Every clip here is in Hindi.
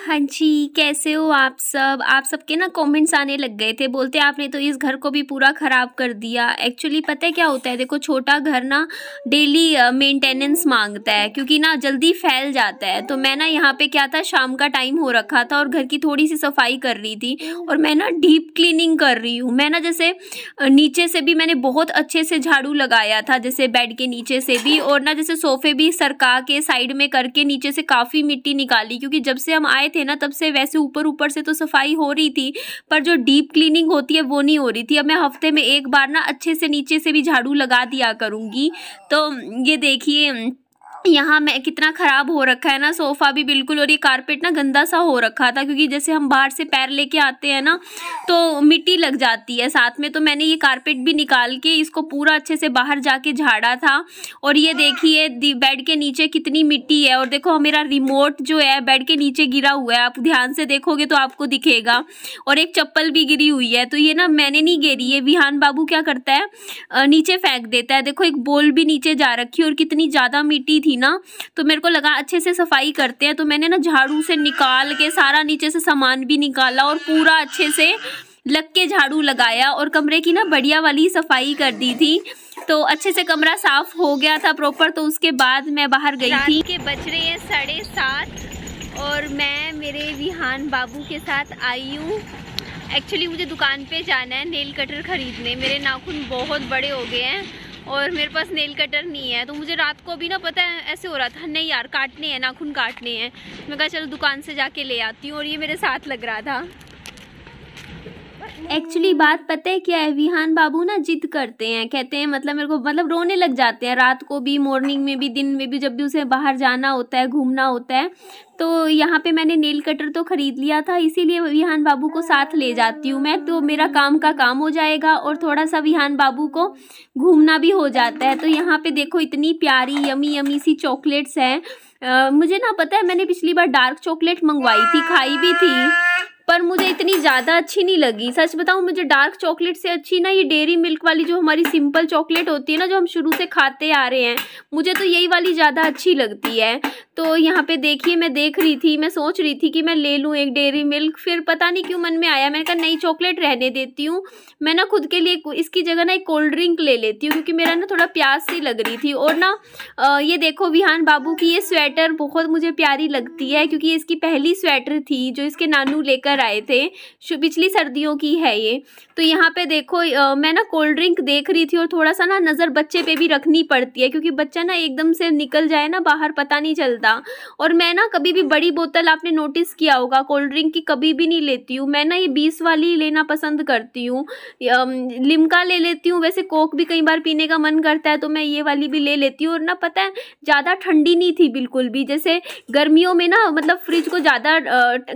हाँ जी, कैसे हो आप सब? आप सबके ना कमेंट्स आने लग गए थे, बोलते आपने तो इस घर को भी पूरा ख़राब कर दिया। एक्चुअली पता है क्या होता है, देखो छोटा घर ना डेली मेंटेनेंस मांगता है, क्योंकि ना जल्दी फैल जाता है। तो मैं ना यहाँ पे क्या था, शाम का टाइम हो रखा था और घर की थोड़ी सी सफाई कर रही थी और मैं ना डीप क्लीनिंग कर रही हूँ। मैं ना जैसे नीचे से भी मैंने बहुत अच्छे से झाड़ू लगाया था, जैसे बेड के नीचे से भी, और ना जैसे सोफे भी सरका के साइड में करके नीचे से काफ़ी मिट्टी निकाली, क्योंकि जब से हम आए थे ना तब से वैसे ऊपर ऊपर से तो सफाई हो रही थी, पर जो डीप क्लीनिंग होती है वो नहीं हो रही थी। अब मैं हफ्ते में एक बार ना अच्छे से नीचे से भी झाड़ू लगा दिया करूँगी। तो ये देखिए यहाँ मैं कितना खराब हो रखा है ना, सोफा भी बिल्कुल, और ये कारपेट ना गंदा सा हो रखा था, क्योंकि जैसे हम बाहर से पैर लेके आते हैं ना तो मिट्टी लग जाती है साथ में। तो मैंने ये कारपेट भी निकाल के इसको पूरा अच्छे से बाहर जाके झाड़ा था। और ये देखिए बेड के नीचे कितनी मिट्टी है, और देखो मेरा रिमोट जो है बेड के नीचे गिरा हुआ है, आप ध्यान से देखोगे तो आपको दिखेगा। और एक चप्पल भी गिरी हुई है। तो ये ना मैंने नहीं गिरी है, विहान बाबू क्या करता है, नीचे फेंक देता है। देखो एक बोल भी नीचे जा रखी है और कितनी ज़्यादा मिट्टी थी ना, तो मेरे को लगा अच्छे से सफाई करते हैं। तो मैंने ना झाड़ू से निकाल के सारा नीचे से सामान भी निकाला और पूरा अच्छे से लग के झाड़ू लगाया और कमरे की ना बढ़िया वाली सफाई कर दी थी। तो अच्छे से कमरा साफ हो गया था प्रॉपर। तो उसके बाद मैं बाहर गई थी। के बज रहे हैं 7:30 और मैं मेरे विहान बाबू के साथ आई हूँ। एक्चुअली मुझे दुकान पे जाना है नेल कटर खरीदने। मेरे नाखून बहुत बड़े हो गए हैं और मेरे पास नेल कटर नहीं है। तो मुझे रात को भी ना पता है ऐसे हो रहा था, नहीं यार काटने हैं, नाखून काटने हैं। मैं कहा चलो दुकान से जाके ले आती हूँ, और ये मेरे साथ लग रहा था। एक्चुअली बात पता है क्या है, विहान बाबू ना जिद करते हैं, कहते हैं मतलब मेरे को मतलब रोने लग जाते हैं, रात को भी, मॉर्निंग में भी, दिन में भी, जब भी उसे बाहर जाना होता है, घूमना होता है। तो यहाँ पे मैंने नेल कटर तो खरीद लिया था, इसीलिए विहान बाबू को साथ ले जाती हूँ मैं। तो मेरा काम का काम हो जाएगा और थोड़ा सा विहान बाबू को घूमना भी हो जाता है। तो यहाँ पे देखो इतनी प्यारी यमी यमी सी चॉकलेट्स हैं। मुझे ना पता है, मैंने पिछली बार डार्क चॉकलेट मंगवाई थी, खाई भी थी, पर मुझे इतनी ज़्यादा अच्छी नहीं लगी। सच बताऊँ, मुझे डार्क चॉकलेट से अच्छी ना ये डेयरी मिल्क वाली जो हमारी सिंपल चॉकलेट होती है ना, जो हम शुरू से खाते आ रहे हैं, मुझे तो यही वाली ज़्यादा अच्छी लगती है। तो यहाँ पे देखिए मैं देख रही थी, मैं सोच रही थी कि मैं ले लूँ एक डेयरी मिल्क, फिर पता नहीं क्यों मन में आया, मैंने कहा नई चॉकलेट रहने देती हूँ। मैं ना खुद के लिए इसकी जगह ना एक कोल्ड ड्रिंक ले लेती हूँ, क्योंकि मेरा ना थोड़ा प्यास सी लग रही थी। और ना ये देखो विहान बाबू की ये स्वेटर बहुत मुझे प्यारी लगती है, क्योंकि इसकी पहली स्वेटर थी जो इसके नानू लेकर आए थे, पिछली सर्दियों की है ये। तो यहाँ पे देखो मैं ना कोल्ड ड्रिंक देख रही थी, और थोड़ा सा ना नज़र बच्चे पे भी रखनी पड़ती है, क्योंकि बच्चा ना एकदम से निकल जाए ना बाहर, पता नहीं चलता। और मैं ना कभी भी बड़ी बोतल, आपने नोटिस किया होगा, कोल्ड ड्रिंक की कभी भी नहीं लेती हूँ। मैं ना ये 20 वाली लेना पसंद करती हूँ। लिम्का ले लेती हूँ, वैसे कोक भी कई बार पीने का मन करता है तो मैं ये वाली भी ले लेती हूँ। और ना पता है ज़्यादा ठंडी नहीं थी बिल्कुल भी, जैसे गर्मियों में ना मतलब फ्रिज को ज़्यादा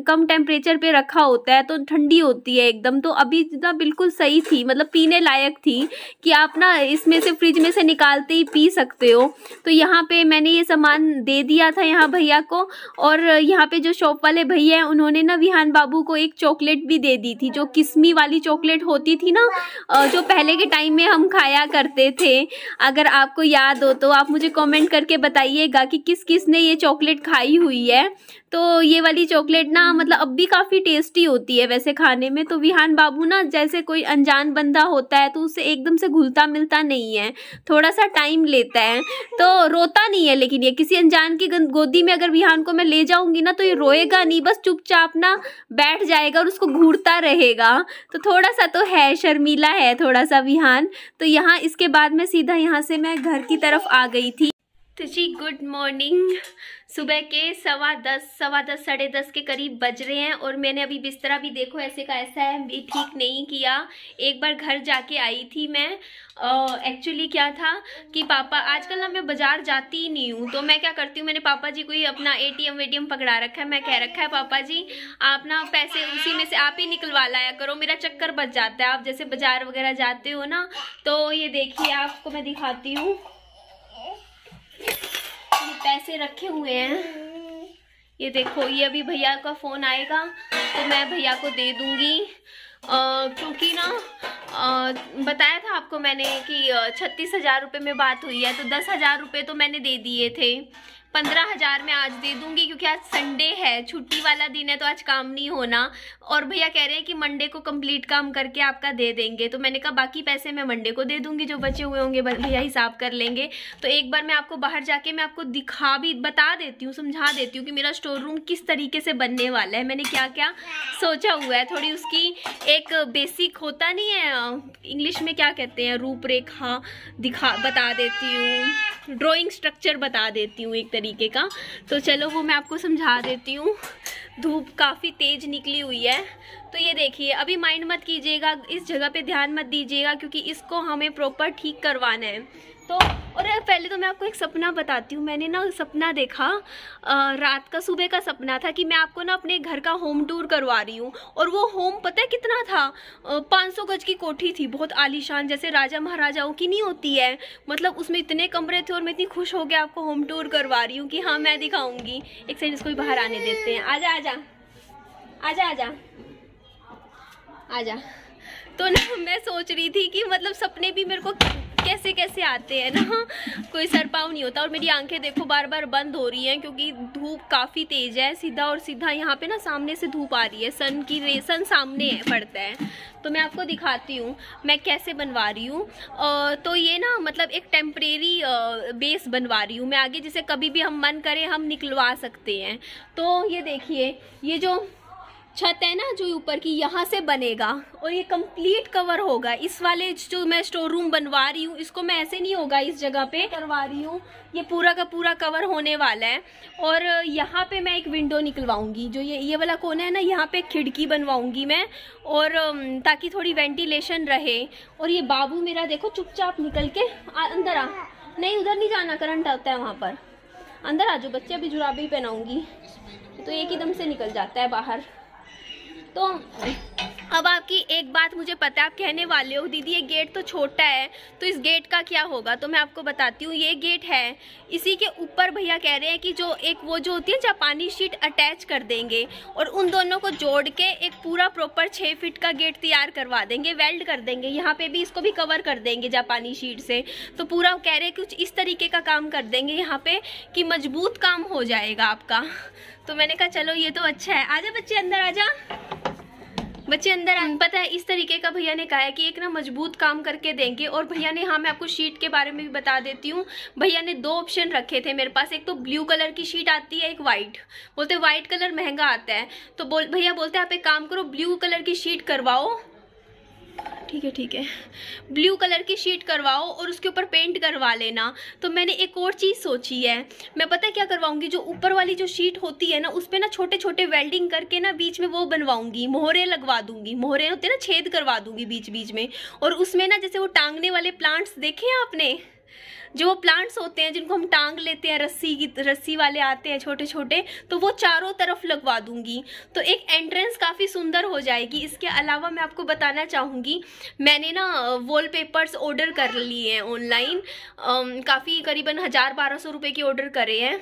कम टेम्परेचर पे रखा होता है तो ठंडी होती है एकदम। तो अभी ना बिल्कुल सही थी, मतलब पीने लायक थी, कि आप ना इसमें से फ्रिज में से निकालते ही पी सकते हो। तो यहाँ पे मैंने ये सामान दे दिया था यहाँ भैया को। और यहाँ पे जो शॉप वाले भैया हैं उन्होंने ना विहान बाबू को एक चॉकलेट भी दे दी थी, जो किस्मी वाली चॉकलेट होती थी ना, जो पहले के टाइम में हम खाया करते थे। अगर आपको याद हो तो आप मुझे कमेंट करके बताइएगा कि किस किस ने ये चॉकलेट खाई हुई है। तो ये वाली चॉकलेट ना मतलब अब भी काफ़ी टेस्टी होती है वैसे खाने में। तो विहान बाबू ना जैसे कोई अनजान बंदा होता है तो उससे एकदम से घुलता मिलता नहीं है, थोड़ा सा टाइम लेता है। तो रोता नहीं है, लेकिन ये किसी अनजान की गोदी में अगर विहान को मैं ले जाऊंगी ना तो ये रोएगा नहीं, बस चुपचाप ना बैठ जाएगा और उसको घूरता रहेगा। तो थोड़ा सा तो है, शर्मीला है थोड़ा सा विहान। तो यहाँ इसके बाद में सीधा यहाँ से मैं घर की तरफ आ गई थी। तो जी गुड मॉर्निंग। सुबह के 10:15 10:30 के करीब बज रहे हैं और मैंने अभी बिस्तरा भी देखो ऐसे का ऐसा है, भी ठीक नहीं किया। एक बार घर जाके आई थी मैं। एक्चुअली क्या था कि पापा, आजकल ना मैं बाजार जाती ही नहीं हूँ, तो मैं क्या करती हूँ, मैंने पापा जी को ही अपना ATM पकड़ा रखा है। मैं कह रखा है पापा जी आप ना पैसे उसी में से आप ही निकलवा लाया करो, मेरा चक्कर बच जाता है। आप जैसे बाजार वगैरह जाते हो ना, तो ये देखिए आपको मैं दिखाती हूँ, ये पैसे रखे हुए हैं, ये देखो। ये अभी भैया का फ़ोन आएगा तो मैं भैया को दे दूंगी, क्योंकि ना बताया था आपको मैंने कि 36,000 रुपये में बात हुई है, तो 10,000 रुपये तो मैंने दे दिए थे। 15,000 में आज दे दूंगी, क्योंकि आज संडे है, छुट्टी वाला दिन है, तो आज काम नहीं होना। और भैया कह रहे हैं कि मंडे को कंप्लीट काम करके आपका दे देंगे। तो मैंने कहा बाकी पैसे मैं मंडे को दे दूंगी, जो बचे हुए होंगे भैया हिसाब कर लेंगे। तो एक बार मैं आपको बाहर जाके मैं आपको बता देती हूँ, समझा देती हूँ कि मेरा स्टोर रूम किस तरीके से बनने वाला है, मैंने क्या क्या सोचा हुआ है। थोड़ी उसकी एक बेसिक होता नहीं है, इंग्लिश में क्या कहते हैं, रूपरेखा बता देती हूँ, ड्राइंग स्ट्रक्चर बता देती हूँ एक तरीके का। तो चलो वो मैं आपको समझा देती हूँ। धूप काफ़ी तेज निकली हुई है, तो ये देखिए, अभी माइंड मत कीजिएगा, इस जगह पे ध्यान मत दीजिएगा, क्योंकि इसको हमें प्रॉपर ठीक करवाना है। तो और पहले तो मैं आपको एक सपना बताती हूँ। मैंने ना सपना देखा, रात का, सुबह का सपना था कि मैं आपको ना अपने घर का होम टूर करवा रही हूँ। और वो होम पता है कितना था, 500 गज की कोठी थी, बहुत आलीशान, जैसे राजा महाराजाओं की नहीं होती है, मतलब उसमें इतने कमरे थे। और मैं इतनी खुश हो गया आपको होम टूर करवा रही हूँ कि हाँ मैं दिखाऊंगी। एक सेकंड, इसको भी बाहर आने देते हैं। आजा आजा आजा आजा आजा। तो ना मैं सोच रही थी कि मतलब सपने भी मेरे को कैसे कैसे आते हैं ना, कोई सर पाँव नहीं होता। और मेरी आंखें देखो बार बार बंद हो रही हैं, क्योंकि धूप काफ़ी तेज है। सीधा और सीधा यहाँ पे ना सामने से धूप आ रही है, सन की सन सामने पड़ता है। तो मैं आपको दिखाती हूँ मैं कैसे बनवा रही हूँ। तो ये ना मतलब एक टेम्परेरी बेस बनवा रही हूँ मैं, आगे जिसे कभी भी हम मन करें हम निकलवा सकते हैं। तो ये देखिए, ये जो छत है ना जो ऊपर की, यहाँ से बनेगा और ये कंप्लीट कवर होगा। इस वाले जो मैं स्टोर रूम बनवा रही हूँ, इसको मैं ऐसे नहीं होगा इस जगह पे करवा रही हूँ, ये पूरा का पूरा कवर होने वाला है। और यहाँ पे मैं एक विंडो निकलवाऊंगी, जो ये वाला कोना है ना, यहाँ पे खिड़की बनवाऊंगी मैं, और ताकि थोड़ी वेंटिलेशन रहे। और ये बाबू मेरा देखो चुपचाप निकल के अंदर आ, नहीं उधर नहीं जाना, करंट आता है वहाँ पर, अंदर आ जाओ बच्चे, अभी जुराबे ही पहनाऊंगी। तो एक ही दम से निकल जाता है बाहर। तो अब आपकी एक बात मुझे पता है, आप कहने वाले हो दीदी ये गेट तो छोटा है, तो इस गेट का क्या होगा। तो मैं आपको बताती हूँ, ये गेट है, इसी के ऊपर भैया कह रहे हैं कि जो एक वो जो होती है जापानी शीट अटैच कर देंगे, और उन दोनों को जोड़ के एक पूरा प्रॉपर 6 फीट का गेट तैयार करवा देंगे, वेल्ड कर देंगे। यहाँ पे भी इसको भी कवर कर देंगे जापानी शीट से। तो पूरा कह रहे हैं कुछ इस तरीके का काम कर देंगे यहाँ पे कि मजबूत काम हो जाएगा आपका। तो मैंने कहा चलो ये तो अच्छा है। आजा बच्चे अंदर, आजा बच्चे अंदर। पता है इस तरीके का भैया ने कहा है कि एक ना मजबूत काम करके देंगे। और भैया ने, हाँ मैं आपको शीट के बारे में भी बता देती हूँ, भैया ने 2 ऑप्शन रखे थे मेरे पास। एक तो ब्लू कलर की शीट आती है, एक वाइट। बोलते वाइट कलर महंगा आता है, तो भैया बोलते आप एक काम करो ब्लू कलर की शीट करवाओ। ठीक है, ब्लू कलर की शीट करवाओ और उसके ऊपर पेंट करवा लेना। तो मैंने एक और चीज़ सोची है, मैं पता है क्या करवाऊंगी, जो ऊपर वाली जो शीट होती है ना, उस पर ना छोटे छोटे वेल्डिंग करके ना बीच में वो बनवाऊंगी, मोहरे लगवा दूंगी। मोहरे होते हैं ना, छेद करवा दूंगी बीच बीच में। और उसमें ना जैसे वो टांगने वाले प्लांट्स देखे हैं आपने, जो वो प्लांट्स होते हैं जिनको हम टांग लेते हैं, रस्सी वाले आते हैं छोटे छोटे, तो वो चारों तरफ लगवा दूंगी। तो एक एंट्रेंस काफ़ी सुंदर हो जाएगी। इसके अलावा मैं आपको बताना चाहूँगी, मैंने ना वॉलपेपर्स ऑर्डर कर लिए हैं ऑनलाइन, काफ़ी करीबन 1000-1200 रुपये की ऑर्डर करे हैं।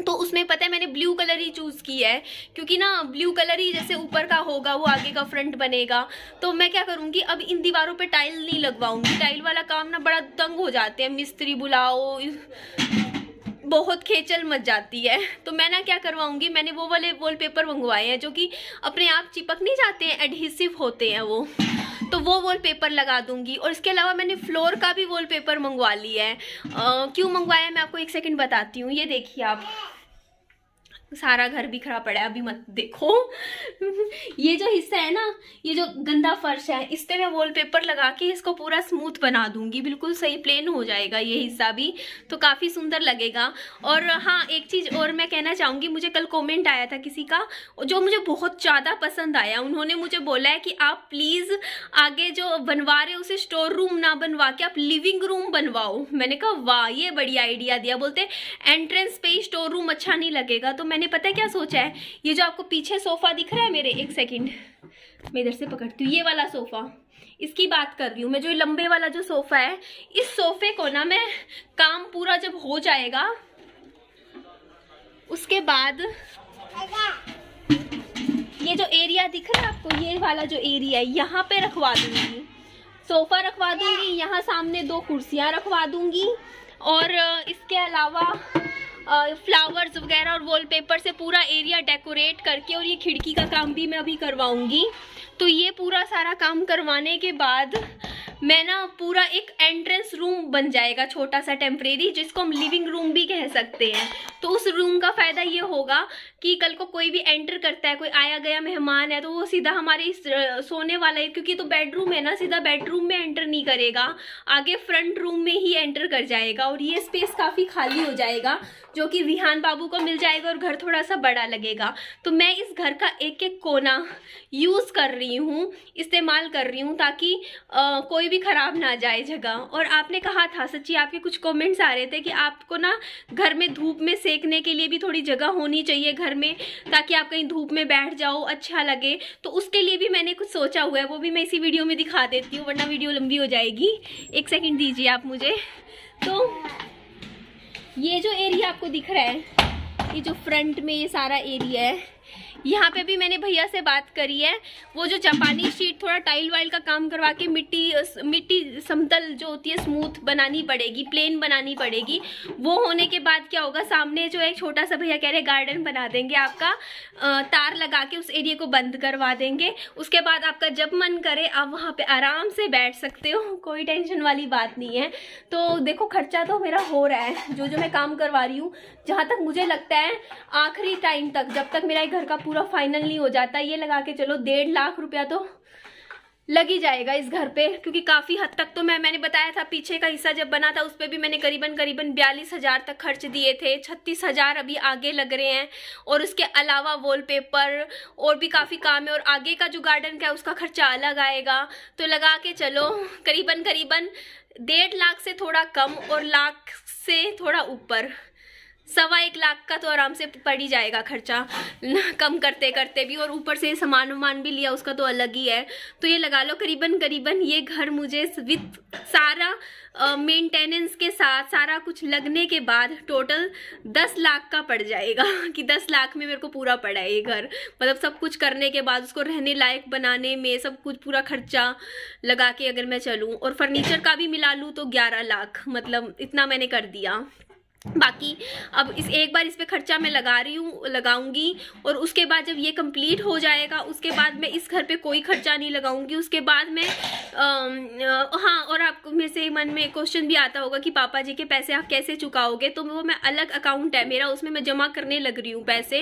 तो उसमें पता है मैंने ब्लू कलर ही चूज़ किया है, क्योंकि ना ब्लू कलर ही जैसे ऊपर का होगा वो आगे का फ्रंट बनेगा। तो मैं क्या करूँगी, अब इन दीवारों पे टाइल नहीं लगवाऊंगी, टाइल वाला काम ना बड़ा तंग हो जाते हैं, मिस्त्री बुलाओ, बहुत खेचल मच जाती है। तो मैं ना क्या करवाऊंगी, मैंने वो वाले वॉलपेपर मंगवाए हैं जो कि अपने आप चिपक नहीं जाते हैं, एडहेसिव होते हैं वो, तो वो वॉलपेपर लगा दूंगी। और इसके अलावा मैंने फ्लोर का भी वॉलपेपर मंगवा लिया है। क्यों मंगवाया है मैं आपको एक सेकंड बताती हूँ। ये देखिए आप, सारा घर बिखरा पड़ा है, अभी मत देखो। ये जो हिस्सा है ना, ये जो गंदा फर्श है, इस पे मैं वॉलपेपर लगा के इसको पूरा स्मूथ बना दूंगी, बिल्कुल सही प्लेन हो जाएगा ये हिस्सा भी, तो काफ़ी सुंदर लगेगा। और हाँ एक चीज़ और मैं कहना चाहूँगी, मुझे कल कमेंट आया था किसी का जो मुझे बहुत ज़्यादा पसंद आया। उन्होंने मुझे बोला है कि आप प्लीज़ आगे जो बनवा रहे हो उसे स्टोर रूम ना बनवा के आप लिविंग रूम बनवाओ। मैंने कहा वाह ये बढ़िया आइडिया दिया। बोलते एंट्रेंस पे ही स्टोर रूम अच्छा नहीं लगेगा। तो मैंने पता है क्या सोचा है, ये जो आपको पीछे सोफा दिख रहा है मेरे, एक सेकंड मैं इधर से पकड़ती हूँ, ये वाला सोफा, इसकी बात कर रही हूँ मैं, जो लंबे वाला जो सोफा है, इस सोफे को ना मैं काम पूरा जब हो जाएगा उसके बाद ये जो एरिया दिख रहा है आपको, ये वाला जो एरिया है यहाँ पे रखवा दूंगी, सोफा रखवा दूंगी, यहाँ सामने 2 कुर्सियाँ रखवा दूंगी। और इसके अलावा फ्लावर्स वगैरह और वॉलपेपर से पूरा एरिया डेकोरेट करके, और ये खिड़की का काम भी मैं अभी करवाऊंगी। तो ये पूरा सारा काम करवाने के बाद मैं ना पूरा एक एंट्रेंस रूम बन जाएगा छोटा सा टेम्परेरी, जिसको हम लिविंग रूम भी कह सकते हैं। तो उस रूम का फायदा ये होगा कि कल को कोई भी एंटर करता है, कोई आया गया मेहमान है, तो वो सीधा हमारे इस सोने वाला है, क्योंकि तो बेडरूम है ना, सीधा बेडरूम में एंटर नहीं करेगा, आगे फ्रंट रूम में ही एंटर कर जाएगा। और ये स्पेस काफी खाली हो जाएगा, जो कि विहान बाबू को मिल जाएगा और घर थोड़ा सा बड़ा लगेगा। तो मैं इस घर का एक एक कोना यूज कर रही हूँ, इस्तेमाल कर रही हूँ, ताकि कोई भी खराब ना जाए जगह। और आपने कहा था, सच्ची आपके कुछ कमेंट्स आ रहे थे कि आपको ना घर में धूप में सेकने के लिए भी थोड़ी जगह होनी चाहिए घर में, ताकि आप कहीं धूप में बैठ जाओ अच्छा लगे। तो उसके लिए भी मैंने कुछ सोचा हुआ है, वो भी मैं इसी वीडियो में दिखा देती हूँ, वरना वीडियो लंबी हो जाएगी। एक सेकंड दीजिए आप मुझे। तो ये जो एरिया आपको दिख रहा है, ये जो फ्रंट में ये सारा एरिया है, यहाँ पे भी मैंने भैया से बात करी है। वो जो जापानी शीट थोड़ा टाइल वाइल का काम करवा के मिट्टी समतल जो होती है स्मूथ बनानी पड़ेगी, प्लेन बनानी पड़ेगी। वो होने के बाद क्या होगा, सामने जो एक छोटा सा भैया कह रहे गार्डन बना देंगे आपका, तार लगा के उस एरिया को बंद करवा देंगे। उसके बाद आपका जब मन करे आप वहाँ पे आराम से बैठ सकते हो, कोई टेंशन वाली बात नहीं है। तो देखो खर्चा तो मेरा हो रहा है, जो मैं काम करवा रही हूँ, जहाँ तक मुझे लगता है आखिरी टाइम तक, जब तक मेरा घर का पूरा फाइनल नहीं हो जाता, ये लगा के चलो 1.5 लाख रुपया तो लग ही जाएगा इस घर पे। क्योंकि काफी हद तक तो मैंने बताया था, पीछे का हिस्सा जब बना था उस पे भी मैंने करीबन 42,000 तक खर्च दिए थे, 36,000 अभी आगे लग रहे हैं, और उसके अलावा वॉलपेपर और भी काफी काम है, और आगे का जो गार्डन का है उसका खर्चा अलग आएगा। तो लगा के चलो करीबन 1.5 लाख से थोड़ा कम और लाख से थोड़ा ऊपर, 1.25 लाख का तो आराम से पड़ ही जाएगा खर्चा, कम करते करते भी। और ऊपर से सामान वामान भी लिया, उसका तो अलग ही है। तो ये लगा लो करीबन ये घर मुझे विद सारा मेंटेनेंस के साथ सारा कुछ लगने के बाद टोटल 10 लाख का पड़ जाएगा। कि 10 लाख में मेरे को पूरा पड़ा है ये घर, मतलब सब कुछ करने के बाद, उसको रहने लायक बनाने में सब कुछ पूरा खर्चा लगा के अगर मैं चलूँ, और फर्नीचर का भी मिला लूँ तो 11 लाख, मतलब इतना मैंने कर दिया। बाकी अब एक बार इस पे खर्चा मैं लगाऊंगी, और उसके बाद जब ये कंप्लीट हो जाएगा उसके बाद मैं इस घर पे कोई खर्चा नहीं लगाऊंगी। उसके बाद मैं हाँ, और आपको मेरे से मन में क्वेश्चन भी आता होगा कि पापा जी के पैसे आप कैसे चुकाओगे, तो वो मैं अलग अकाउंट है मेरा, उसमें मैं जमा करने लग रही हूँ पैसे।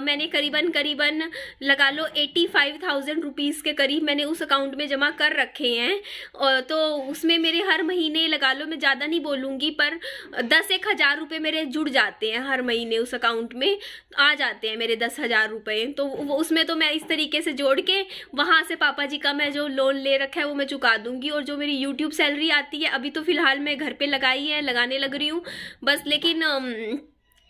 मैंने करीबन लगा लो 85,000 रुपीज़ के करीब मैंने उस अकाउंट में जमा कर रखे हैं। तो उसमें मेरे हर महीने लगा लो, मैं ज़्यादा नहीं बोलूँगी, पर 10,000 रुपये मेरे जुड़ जाते हैं हर महीने, उस अकाउंट में आ जाते हैं मेरे 10,000 रुपये। तो वो उसमें तो मैं इस तरीके से जोड़ के वहाँ से पापा जी का मैं जो लोन ले रखा है वो मैं चुका दूंगी। और जो मेरी यूट्यूब सैलरी आती है, अभी तो फिलहाल मैं घर पे लगाने लग रही हूँ बस, लेकिन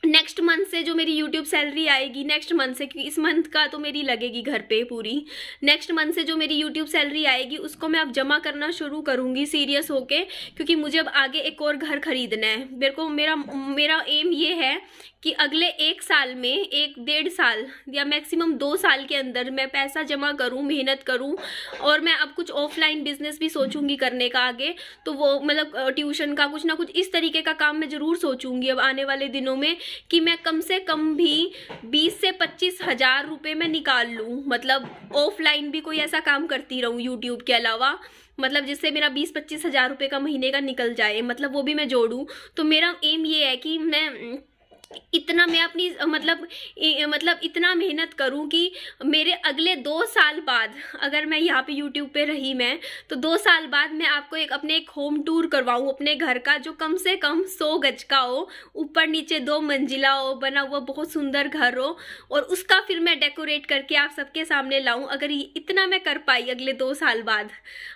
नेक्स्ट मंथ से जो मेरी यूट्यूब सैलरी आएगी, नेक्स्ट मंथ से, क्योंकि इस मंथ का तो मेरी लगेगी घर पे पूरी, नेक्स्ट मंथ से जो मेरी यूट्यूब सैलरी आएगी उसको मैं अब जमा करना शुरू करूँगी सीरियस होके। क्योंकि मुझे अब आगे एक और घर खरीदना है। मेरा एम ये है कि अगले 1 साल में 1-1.5 साल या मैक्सिमम 2 साल के अंदर मैं पैसा जमा करूं, मेहनत करूं। और मैं अब कुछ ऑफलाइन बिजनेस भी सोचूंगी करने का आगे, तो वो मतलब ट्यूशन का कुछ ना कुछ इस तरीके का काम मैं ज़रूर सोचूंगी अब आने वाले दिनों में, कि मैं कम से कम भी 20 से 25,000 रुपये में निकाल लूँ। मतलब ऑफलाइन भी कोई ऐसा काम करती रहूँ यूट्यूब के अलावा, मतलब जिससे मेरा 20-25 हज़ार रुपये का महीने का निकल जाए, मतलब वो भी मैं जोड़ूँ। तो मेरा एम ये है कि मैं इतना मैं अपनी मतलब इतना मेहनत करूं कि मेरे अगले 2 साल बाद, अगर मैं यहाँ पे यूट्यूब पे रही मैं, तो 2 साल बाद मैं आपको अपने एक होम टूर करवाऊं अपने घर का, जो कम से कम 100 गज का हो, ऊपर नीचे 2 मंजिला हो, बना हुआ बहुत सुंदर घर हो, और उसका फिर मैं डेकोरेट करके आप सबके सामने लाऊं। अगर इतना मैं कर पाई अगले 2 साल बाद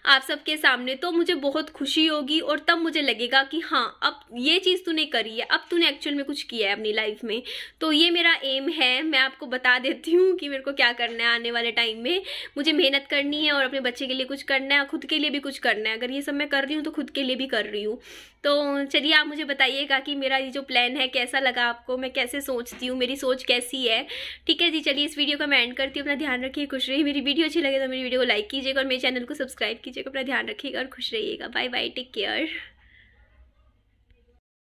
आप सबके सामने, तो मुझे बहुत खुशी होगी, और तब मुझे लगेगा कि हाँ, अब ये चीज़ तूने करी है, अब तूने एक्चुअल में कुछ किया है अपनी लाइफ में। तो ये मेरा एम है। मैं आपको बता देती हूँ कि मेरे को क्या करना है आने वाले टाइम में। मुझे मेहनत करनी है और अपने बच्चे के लिए कुछ करना है, खुद के लिए भी कुछ करना है। अगर ये सब मैं कर रही हूँ तो खुद के लिए भी कर रही हूँ। तो चलिए आप मुझे बताइएगा कि मेरा ये जो प्लान है कैसा लगा आपको, मैं कैसे सोचती हूँ, मेरी सोच कैसी है। ठीक है जी, चलिए इस वीडियो का मैं एंड करती हूँ। अपना ध्यान रखिए, खुश रहिए। मेरी वीडियो अच्छी लगे तो मेरी वीडियो को लाइक कीजिएगा और मेरे चैनल को सब्सक्राइब कीजिएगा। अपना ध्यान रखिएगा और खुश रहिएगा। Bye bye, take care.